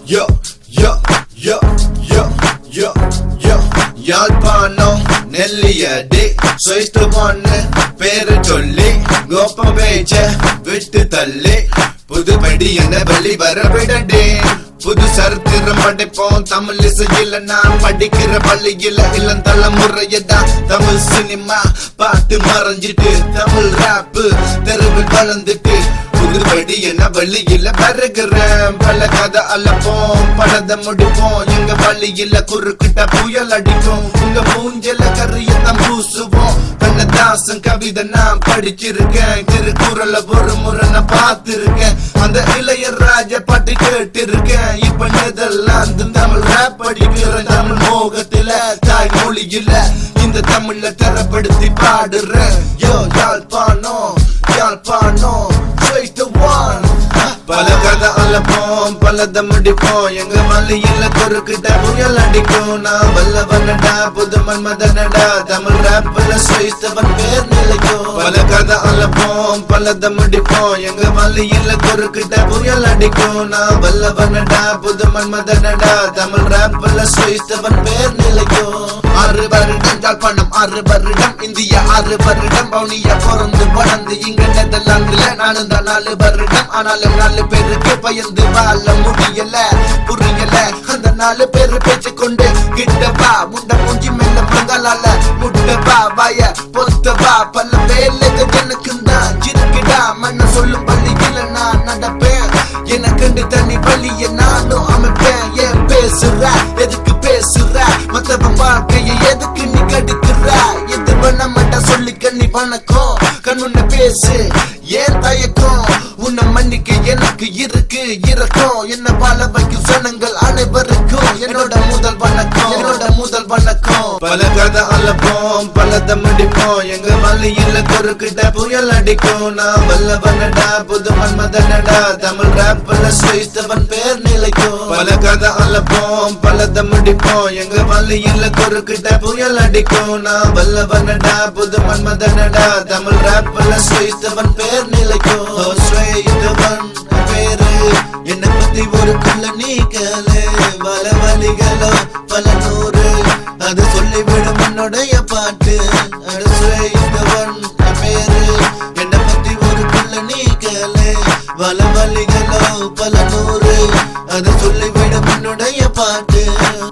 yo, yo, yo, yo, yo, yo. Yazhpanam Nelliyadi சொய்த்துவான்னு பேரு சொல்லி கோப்ப பேச்ச விட்டு தள்ளி புதுபடி என்ன வெளி வர விடடே புது சரித்திரம் படைப்போம் தமிழ் இசையில நான் படிக்கிற பள்ளியில இளம் தலைமுறையதான் தமிழ் சினிமா பாட்டு மறைஞ்சிட்டு தமிழ் ராப்பு தெருவில் வளர்ந்துட்டு புதுபடி என்ன வழியில வருகிறேன் பல கதை அலப்போம் படத்தை முடிப்போம் எங்க வழியில குறுக்கிட்ட புயல் அடிக்கும் உங்க மூஞ்சல கரியத்தான் பூசுவோம் கண்ணதாசன் கவிதை நான் படிச்சிருக்கேன் திருக்குறள ஒரு முறை நான் பார்த்திருக்கேன் அந்த இளையராஜ பாட்டு கேட்டிருக்கேன் இப்ப நெதர்லாந்து தமிழ் ராப் படிக்கிறேன் தமிழ் மோகத்தில தாய் மொழியில இந்த தமிழ்ல தரப்படுத்தி பாடுறேன் யோ யாழ்ப்பாணம் யாழ்ப்பாணம் பல கதை அலப்போம் பலத முடிப்போம் எங்க மலையில குறுக்கிட்ட புயல் அடிக்கும் நான் வல்லவனடா புது மன்மதனடா தமிழ் ராப்ல சுவைத்தவன் பேர் நிலைக்கும் பல கதை அலப்போம் பலத முடிப்போம் எங்க மலையில குறுக்கிட்ட புயல் அடிக்கும் நான் வல்லவனடா புது மன்மதனடா தமிழ் ராப்ல சுவைத்தவன் பேர் நிலைக்கும் 6 வருடம் யாழ்ப்பாணம் 6 வருடம் இந்தியா 6 வருடம் பவுனியா பிறந்து வளர்ந்து இங்க நெதர்லாந்துல நானும் தான் 4 வருடம் ஆனாலும் 4 பேருக்கு பயந்து வாழ முடியல புரியல அந்த 4 பேரு பேச்சு கொண்டு கிட்ட வா முண்ட மூஞ்சி மேல பங்களால முட்ட வா வாய பொத்த வா பல வேலைகள் எனக்கு தான் இருக்குடா மண்ண சொல்லும் பள்ளியில நான் நடப்பேன் எனக்கு தனி பள்ளிய நானும் அமைப்பேன் ஏன் பேசுற எதுக்கு பேசுற மத்தவன் வாழ்க்கைய எதுக்கு நீ கடுக்குற எது பண்ண மாட்டா சொல்லி கண்ணி பணக்கம் கண்ணுன்ன பேசு ஏன் தயக்கம் உன்னை மன்னிக்க எனக்கு இருக்கு இறக்கும் என்ன வாழ வைக்கும் சனங்கள் அனைவருக்கும் என்னோட முதல் வணக்கம் என்னோட முதல் வணக்கம் பல கதை அலப்போம் பலத முடிப்போம் எங்க மலையில குறுக்கிட்ட புயல் அடிக்கும் நான் வல்லவனடா புது மன்மதனடா தமிழ் ராப்ல சுவைத்தவன் பேர் நிலைக்கும் பல கதை அலப்போம் பலத முடிப்போம் எங்க மலையில குறுக்கிட்ட புயல் அடிக்கும் நான் வல்லவனடா புது மன்மதனடா தமிழ் ராப்ல சுவைத்தவன் பேர் நிலைக்கும் சுவைத்தவன் பேரு என்ன பத்தி ஒரு குள்ள நீக்கலே பல வழிகளோ பல நூறு அது சொல்லிவிடும் என்னுடைய பாட்டு சுவைத்தவன் பேரு என்ன பத்தி ஒரு குள்ள நீக்கலே பல வழிகளோ பல நூறு அது சொல்லிவிடும் என்னுடைய பாட்டு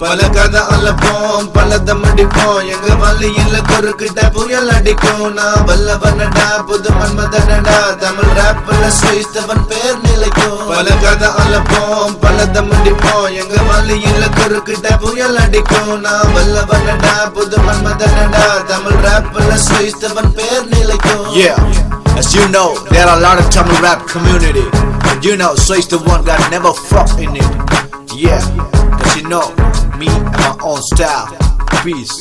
பல கதை அலப்போம் பலத முடிப்போம் எங்க வழியில குறுக்கிட்ட புயல் அடிக்கும் நான் வல்லவனடா புது மன்மதனடா தமிழ் ராப்ல சுவைத்தவன் பேர் நிலைக்கும் பல கதை அலப்போம் பலத முடிப்போம் எங்க வழியில குறுக்கிட்ட புயல் அடிக்கும் நான் வல்லவனடா புது மன்மதனடா தமிழ் ராப்ல சுவைத்தவன் பேர் நிலைக்கும். Yeah, as you know, there are a lot of Tamil rap community, and you know, Sway's the one that never fuck in it. Yeah, cause you know, me and my own style. Peace.